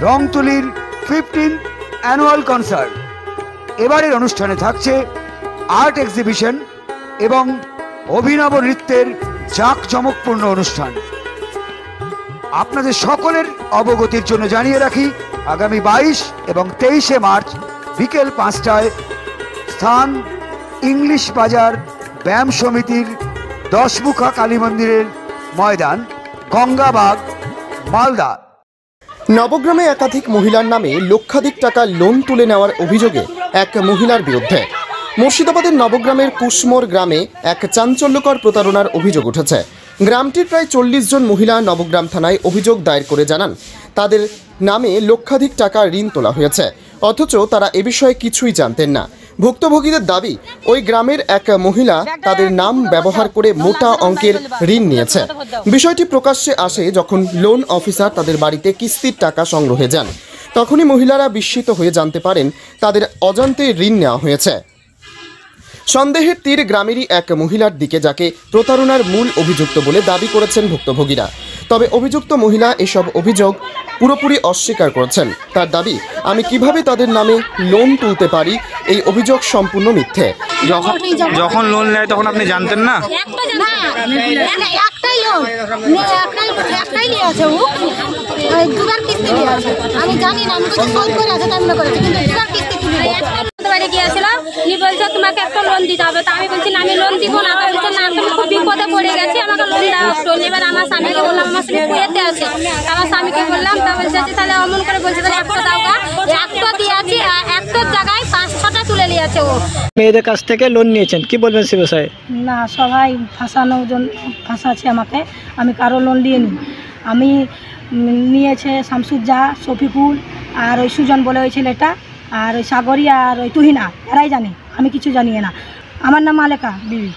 রংতুলির 15th annual concert. এবারের অনুষ্ঠানে থাকছে আর্ট এক্সিবিশন এবং অভিনব নৃত্যের জাঁকজমকপূর্ণ অনুষ্ঠান। আপনাদের সকলের অবগতির জন্য জানিয়ে রাখি, আগামী 22 এবং 23শে মার্চ বিকেল 5টায় স্থান ইংলিশ বাজার ব্যায়াম সমিতির 10 মুখা কালী মন্দিরের ময়দান, গঙ্গাবাগ, মালদা। নবগ্রামে একাধিক মহিলার নামে লক্ষাধিক টাকা লোন তুলে নেওয়ার অভিযোগে এক মহিলার বিরুদ্ধে মুর্শিদাবাদের নবগ্রামের কুশমোর গ্রামে এক চাঞ্চল্যকর প্রতারণার অভিযোগ উঠেছে। গ্রামটির প্রায় 40 জন মহিলা নবগ্রাম থানায় অভিযোগ দায়ের করে জানান তাদের নামে লক্ষাধিক টাকা ঋণ তোলা হয়েছে, অথচ তারা এ বিষয়ে কিছুই জানতেন না। ভুক্তভোগীদের দাবি, ওই গ্রামের এক মহিলা তাদের নাম ব্যবহার করে মোটা অঙ্কের ঋণ নিয়েছে। বিষয়টি প্রকাশ্যে আসে যখন লোন অফিসার তাদের বাড়িতে কিস্তির টাকা সংগ্রহে যান। তখনই মহিলারা বিস্মিত হয়ে জানতে পারেন তাদের অজান্তে ঋণ নেওয়া হয়েছে। সন্দেহের তীর গ্রামেরই এক মহিলার দিকে, যাকে প্রতারণার মূল অভিযুক্ত বলে দাবি করেছেন ভুক্তভোগীরা। তবে অভিযুক্ত মহিলা এসব অভিযোগ পুরোপুরি অস্বীকার করেছেন। তার দাবি, আমি কিভাবে তাদের নামে লোন তুলতে পারি, এই অভিযোগ সম্পূর্ণ মিথ্যে। যখন লোন নেয় তখন আপনি জানতেন না? আমি জানি না, আমি সই করে আছে তাই মনে করেছি, কিন্তু দুবার কিস্তি তুলে গিয়েছিল। কি বলছে তোমাকে একটা লোন দিতে হবে, তা আমি বলছি না আমি লোন দিব না। বলছে না তুমি খুব বিপদে পড়ে গেছি, আমাকে লোন দাও। এবার আমার স্বামীকে বললাম, আমার স্বামী কুয়েতে আছে, আমার স্বামীকে বললাম, তা বলছে তাহলে অমন করে বলছে তাহলে 100 দাও। 100 দিয়েছি, 100 জায়গায় 5-6টা তুলে নিয়েছে ও। মেয়েদের কাছ থেকে লোন নিয়েছেন, কি বলবেন সে বিষয়ে? না, সবাই ফাঁসাচ্ছে আমাকে, আমি কারো লোন নিইনি। আমি নিয়েছে শামসুজ্জা, শফিকুল আর ওই সুজন বলে ওই ছেলেটা, আর ওই সাগরিয়া আর ওই তুহিনা, এরাই জানে, আমি কিছু জানি না। আমার নাম মালেকা বিবি।